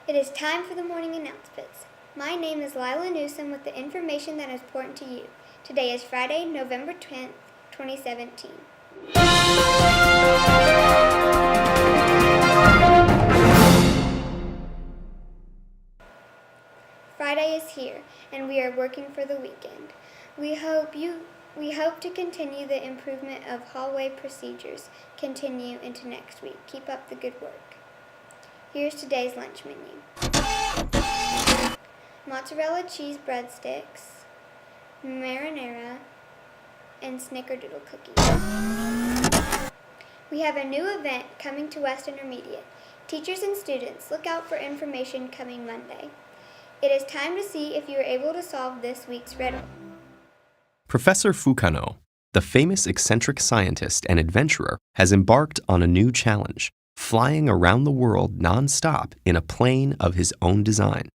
It is time for the morning announcements. My name is Lila Newsom with the information that is important to you. Today is Friday, November 10th, 2017. Friday is here, and we are working for the weekend. We hope to continue the improvement of hallway procedures continue into next week. Keep up the good work. Here's today's lunch menu. Mozzarella cheese breadsticks, marinara, and snickerdoodle cookies. We have a new event coming to West Intermediate. Teachers and students, look out for information coming Monday. It is time to see if you are able to solve this week's riddle. Professor Fukano, the famous eccentric scientist and adventurer, has embarked on a new challenge, flying around the world non-stop in a plane of his own design.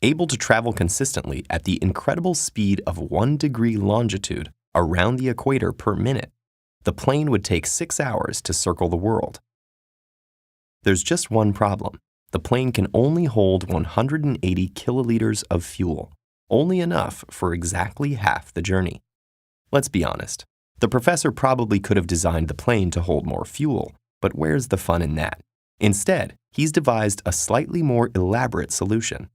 Able to travel consistently at the incredible speed of 1 degree longitude around the equator per minute, the plane would take 6 hours to circle the world. There's just one problem. The plane can only hold 180 kiloliters of fuel, only enough for exactly half the journey. Let's be honest. The professor probably could have designed the plane to hold more fuel, but where's the fun in that? Instead, he's devised a slightly more elaborate solution,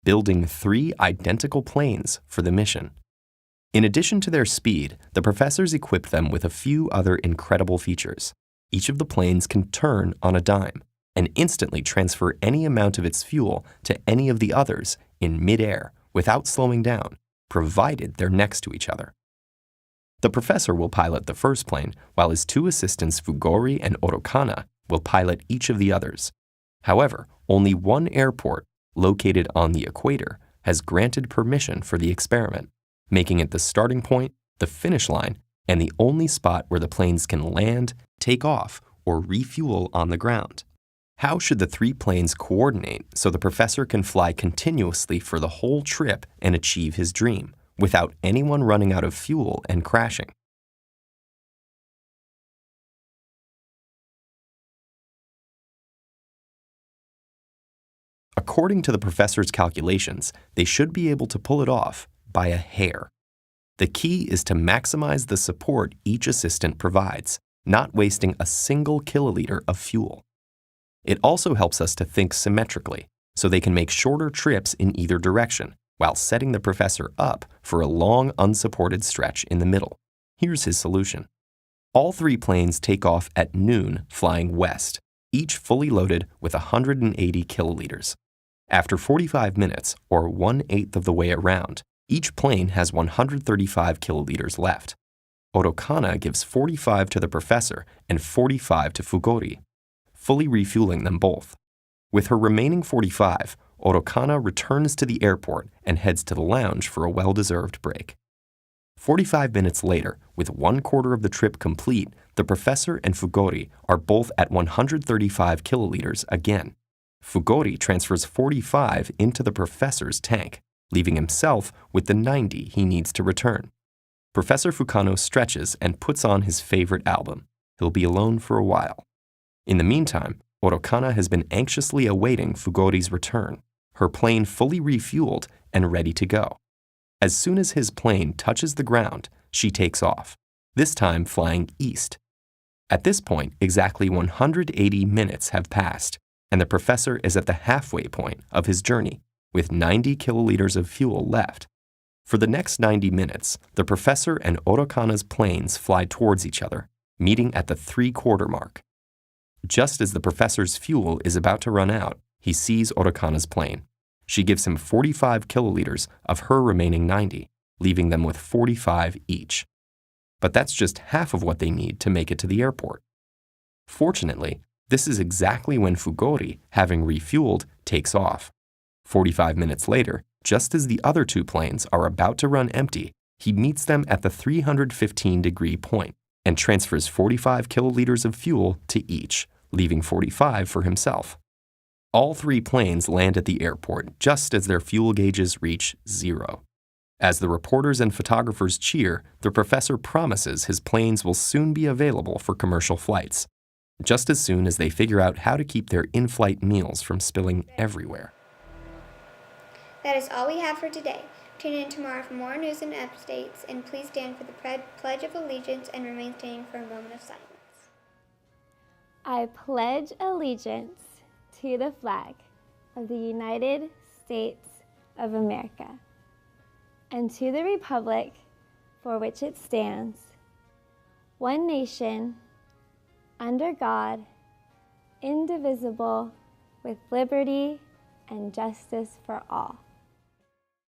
building 3 identical planes for the mission. In addition to their speed, the professors equipped them with a few other incredible features. Each of the planes can turn on a dime and instantly transfer any amount of its fuel to any of the others in midair without slowing down, provided they're next to each other. The professor will pilot the first plane, while his 2 assistants Fugori and Orokana will pilot each of the others. However, only one airport, located on the equator, has granted permission for the experiment, making it the starting point, the finish line, and the only spot where the planes can land, take off, or refuel on the ground. How should the 3 planes coordinate so the professor can fly continuously for the whole trip and achieve his dream, without anyone running out of fuel and crashing? According to the professor's calculations, they should be able to pull it off by a hair. The key is to maximize the support each assistant provides, not wasting a single kiloliter of fuel. It also helps us to think symmetrically, so they can make shorter trips in either direction, while setting the professor up for a long unsupported stretch in the middle. Here's his solution. All 3 planes take off at noon flying west, each fully loaded with 180 kiloliters. After 45 minutes, or 1/8 of the way around, each plane has 135 kiloliters left. Orokana gives 45 to the professor and 45 to Fugori, fully refueling them both. With her remaining 45, Orokana returns to the airport and heads to the lounge for a well-deserved break. 45 minutes later, with 1/4 of the trip complete, the professor and Fugori are both at 135 kiloliters again. Fugori transfers 45 into the professor's tank, leaving himself with the 90 he needs to return. Professor Fukano stretches and puts on his favorite album. He'll be alone for a while. In the meantime, Orokana has been anxiously awaiting Fugori's return, her plane fully refueled and ready to go. As soon as his plane touches the ground, she takes off, this time flying east. At this point, exactly 180 minutes have passed, and the professor is at the halfway point of his journey, with 90 kiloliters of fuel left. For the next 90 minutes, the professor and Orokana's planes fly towards each other, meeting at the 3/4 mark. Just as the professor's fuel is about to run out, he sees Orokana's plane. She gives him 45 kiloliters of her remaining 90, leaving them with 45 each. But that's just half of what they need to make it to the airport. Fortunately, this is exactly when Fugori, having refueled, takes off. 45 minutes later, just as the other 2 planes are about to run empty, he meets them at the 315-degree point and transfers 45 kiloliters of fuel to each, leaving 45 for himself. All 3 planes land at the airport just as their fuel gauges reach 0. As the reporters and photographers cheer, the professor promises his planes will soon be available for commercial flights, just as soon as they figure out how to keep their in-flight meals from spilling everywhere. That is all we have for today. Tune in tomorrow for more news and updates, and please stand for the Pledge of Allegiance and remain standing for a moment of silence. I pledge allegiance to the flag of the United States of America and to the republic for which it stands, one nation, under God, indivisible, with liberty and justice for all.